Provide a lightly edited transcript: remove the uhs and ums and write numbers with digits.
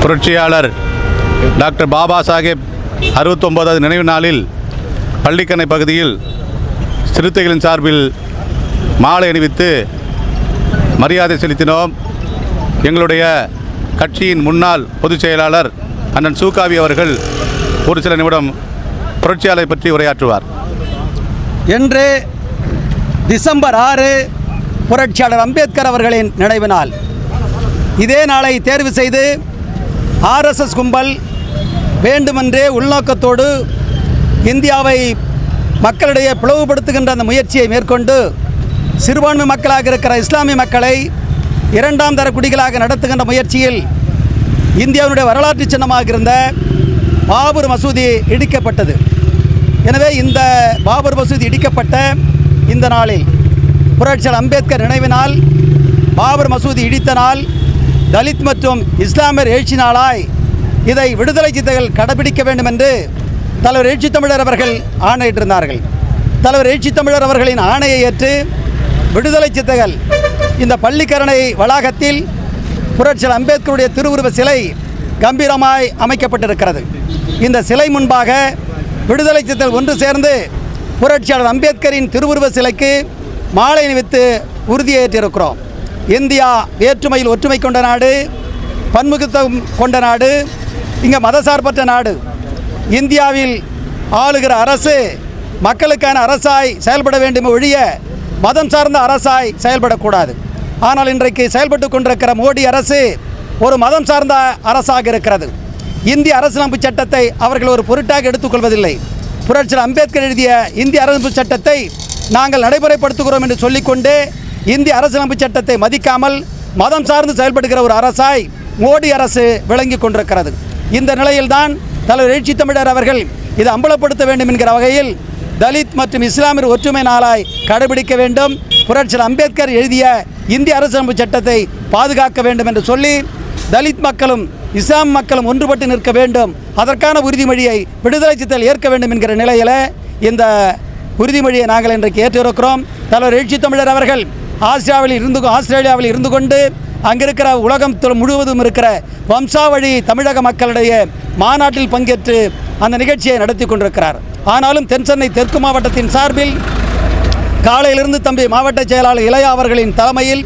புரட்சியாளர் டாக்டர் பாபா சாஹேப் 69வது நினைவு நாளில் பள்ளிக்கரணை பகுதியில் சிறுத்தைகளின் சார்பில் மாலை அணிவித்து மரியாதை செலுத்தினோம். எங்களுடைய கட்சியின் முன்னாள் பொதுச் செயலாளர் அண்ணன் சூகாவி அவர்கள் ஒரு சில நிமிடம் புரட்சியாளரை பற்றி உரையாற்றுவார். இன்று டிசம்பர் 6 புரட்சியாளர் அம்பேத்கர் அவர்களின் நினைவு நாள். இதே நாளை தேர்வு செய்து RSS கும்பல் வேண்டுமென்றே உள்நோக்கத்தோடு இந்தியாவை மக்களிடையே பிளவுபடுத்துகின்ற அந்த முயற்சியை மேற்கொண்டு சிறுபான்மை மக்களாக இருக்கிற இஸ்லாமிய மக்களை இரண்டாம் தர குடிகளாக நடத்துகின்ற முயற்சியில் இந்தியாவுடைய வரலாற்று சின்னமாக இருந்த பாபர் மசூதி இடிக்கப்பட்டது. எனவே இந்த பாபர் மசூதி இடிக்கப்பட்ட இந்த நாளில் புரட்சியாளர் அம்பேத்கர் நினைவு நாள், பாபர் மசூதி இடித்த நாள், தலித் மற்றும் இஸ்லாமியர் எழுச்சி நாளாய் இதை விடுதலை சிறுத்தைகள் கடைபிடிக்க வேண்டும் என்று தலைவர் எழுச்சி தமிழர் அவர்கள் ஆணையிட்டிருந்தார்கள். தலைவர் எழுச்சி தமிழர் அவர்களின் ஆணையை ஏற்று விடுதலை சிறுத்தைகள் இந்த பள்ளிக்கரணை வளாகத்தில் புரட்சியாளர் அம்பேத்கருடைய திருவுருவ சிலை கம்பீரமாய் அமைக்கப்பட்டிருக்கிறது. இந்த சிலை முன்பாக விடுதலை சிறுத்தைகள் ஒன்று சேர்ந்து புரட்சியாளர் அம்பேத்கரின் திருவுருவ சிலைக்கு மாலை அணிவித்து உறுதியேற்றிருக்கிறோம். இந்தியா வேற்றுமையில் ஒற்றுமை கொண்ட நாடு, பன்முகத்துவம் கொண்ட நாடு, இங்கே மதசார்பற்ற நாடு. இந்தியாவில் ஆளுகிற அரசு மக்களுக்கான அரசாய் செயல்பட வேண்டும் ஒழிய மதம் சார்ந்த அரசாய் செயல்படக்கூடாது. ஆனால் இன்றைக்கு செயல்பட்டு கொண்டிருக்கிற மோடி அரசு ஒரு மதம் சார்ந்த அரசாக இருக்கிறது. இந்திய அரசியலமைப்பு சட்டத்தை அவர்கள் ஒரு பொருட்டாக எடுத்துக்கொள்வதில்லை. புரட்சியாளர் அம்பேத்கர் எழுதிய இந்திய அரசியலமைப்பு சட்டத்தை நாங்கள் நடைமுறைப்படுத்துகிறோம் என்று சொல்லிக்கொண்டு இந்திய அரசியலமைப்பு சட்டத்தை மதிக்காமல் மதம் சார்ந்து செயல்படுகிற ஒரு அரசாய் மோடி அரசு விளங்கி கொண்டிருக்கிறது. இந்த நிலையில்தான் தலைவர் எழுச்சி தமிழர் அவர்கள் இதை அம்பலப்படுத்த வேண்டும் என்கிற வகையில் தலித் மற்றும் இஸ்லாமியர் ஒற்றுமை நாளாய் கடைபிடிக்க வேண்டும், புரட்சியாளர் அம்பேத்கர் எழுதிய இந்திய அரசியலமைப்பு சட்டத்தை பாதுகாக்க வேண்டும் என்று சொல்லி தலித் மக்களும் இஸ்லாம் மக்களும் ஒன்றுபட்டு நிற்க வேண்டும், அதற்கான உறுதிமொழியை விடுதலை சிறுத்தைகள் ஏற்க வேண்டும் என்கிற நிலையில் இந்த உறுதிமொழியை நாங்கள் இன்றைக்கு ஏற்றிருக்கிறோம். தலைவர் எழுச்சி தமிழர் அவர்கள் ஆஸ்திரேலியாவில் இருந்து கொண்டு அங்கிருக்கிற உலகம் முழுவதும் இருக்கிற வம்சாவழி தமிழக மக்களுடைய மாநாட்டில் பங்கேற்று அந்த நிகழ்ச்சியை நடத்தி கொண்டிருக்கிறார். ஆனாலும் தென்சென்னை தெற்கு மாவட்டத்தின் சார்பில் காலையிலிருந்து தம்பி மாவட்ட செயலாளர் இளையா அவர்களின் தலைமையில்